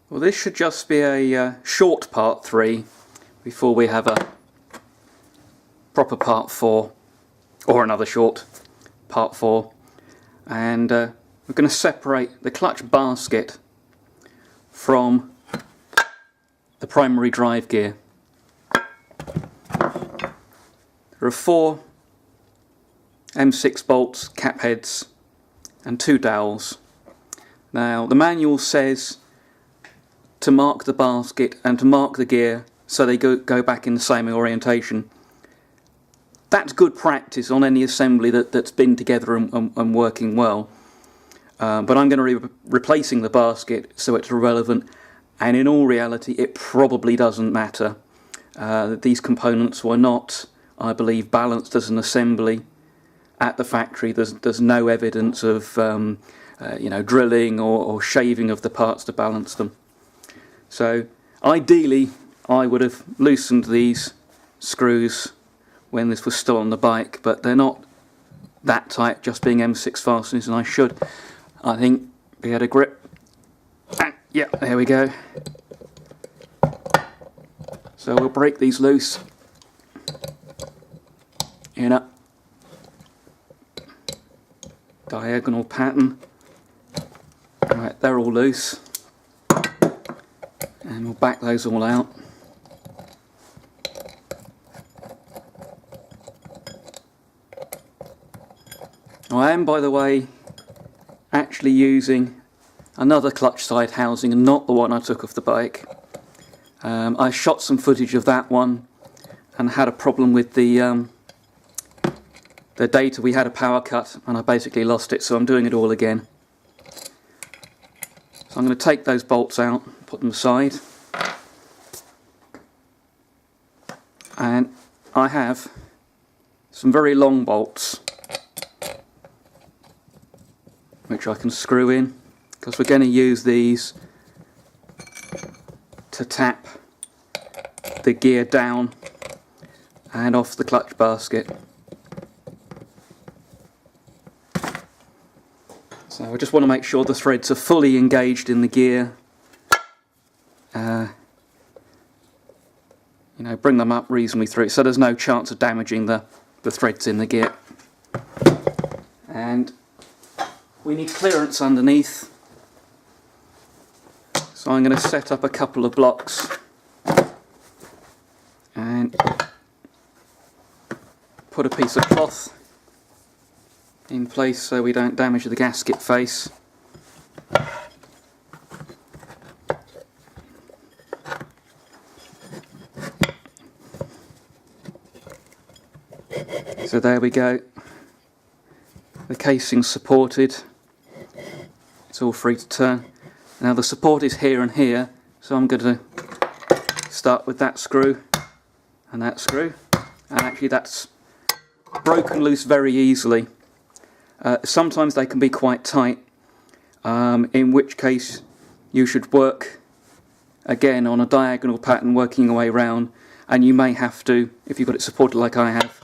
Well, this should just be a short part 3 before we have a proper part 4, or another short part 4. And we're going to separate the clutch basket from the primary drive gear. There are 4 M6 bolts, cap heads and 2 dowels. Now the manual says to mark the basket and to mark the gear so they go back in the same orientation. That's good practice on any assembly that's been together and working well. But I'm going to be replacing the basket so it's irrelevant, and in all reality it probably doesn't matter. These components were not, I believe, balanced as an assembly at the factory. There's no evidence of drilling or shaving of the parts to balance them. So ideally I would have loosened these screws when this was still on the bike, but they're not that tight, just being M6 fasteners, and I should, I think, be able to grip. And yeah, there we go. So we'll break these loose in a diagonal pattern. Right, they're all loose, and we'll back those all out. I am, by the way, actually using another clutch side housing and not the one I took off the bike. I shot some footage of that one and had a problem with the data. We had a power cut and I basically lost it, so I'm doing it all again. So I'm going to take those bolts out, put them aside, and I have some very long bolts which I can screw in, because we're going to use these to tap the gear down and off the clutch basket. So I just want to make sure the threads are fully engaged in the gear. Bring them up reasonably through so there's no chance of damaging the threads in the gear. And we need clearance underneath, so I'm going to set up a couple of blocks and put a piece of cloth in place so we don't damage the gasket face. So there we go, the casing's supported. It's all free to turn. Now the support is here and here, so I'm going to start with that screw and that screw, and actually that's broken loose very easily. Sometimes they can be quite tight, in which case you should work again on a diagonal pattern, working your way around, and you may have to, if you've got it supported like I have,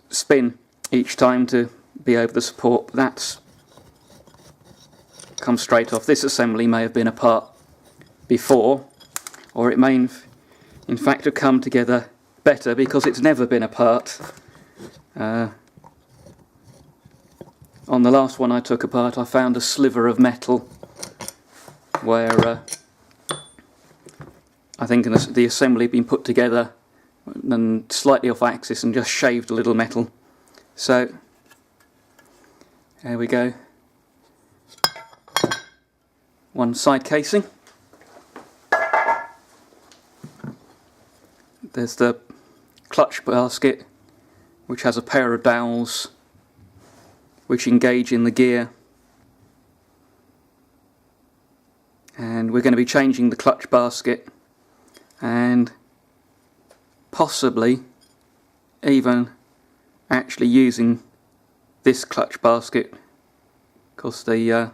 spin each time to be over the support. But that's come straight off. This assembly may have been apart before, or it may in fact have come together better because it's never been apart. On the last one I took apart, I found a sliver of metal where I think the assembly had been put together and slightly off axis and just shaved a little metal. So there we go. One side casing. There's the clutch basket, which has a pair of dowels which engage in the gear, and we're going to be changing the clutch basket and possibly even actually using this clutch basket, because there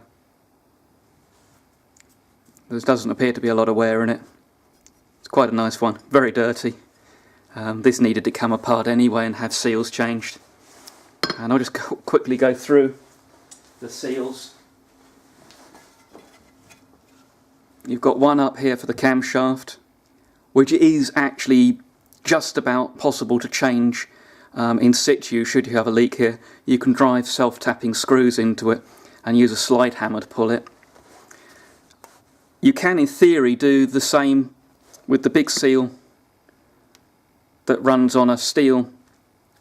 doesn't appear to be a lot of wear in it. It's quite a nice one, very dirty. This needed to come apart anyway and have seals changed. And I'll just quickly go through the seals. You've got one up here for the camshaft, which is actually just about possible to change in situ should you have a leak here. You can drive self-tapping screws into it and use a slide hammer to pull it. You can, in theory, do the same with the big seal that runs on a steel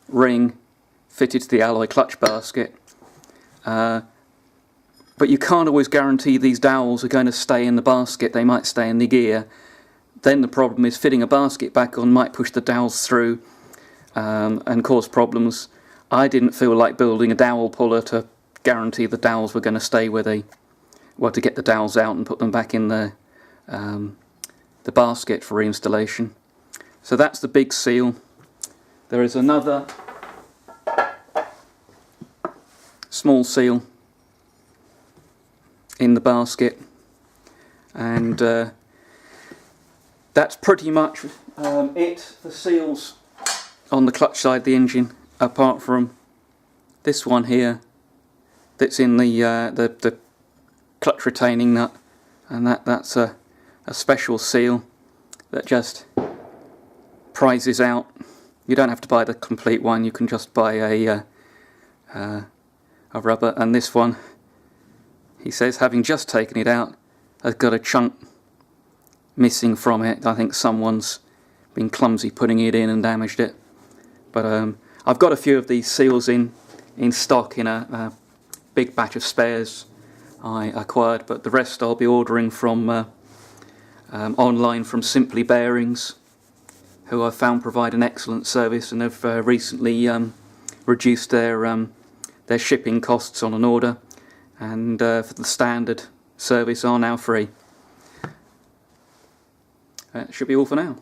ring fitted to the alloy clutch basket. But you can't always guarantee these dowels are going to stay in the basket. They might stay in the gear. Then the problem is fitting a basket back on might push the dowels through and cause problems. I didn't feel like building a dowel puller to guarantee the dowels were going to stay where they were, to get the dowels out and put them back in the basket for reinstallation. So that's the big seal. There is another small seal in the basket, and that's pretty much it. The seals on the clutch side of the engine, apart from this one here that's in the clutch retaining nut, and that's a special seal that just prizes out. You don't have to buy the complete one, you can just buy a rubber. And this one, he says, having just taken it out, has got a chunk missing from it. I think someone's been clumsy putting it in and damaged it. But I've got a few of these seals in stock in a big batch of spares I acquired, but the rest I'll be ordering from online from Simply Bearings, who I've found provide an excellent service and have recently reduced their shipping costs on an order, and for the standard service are now free. That should be all for now.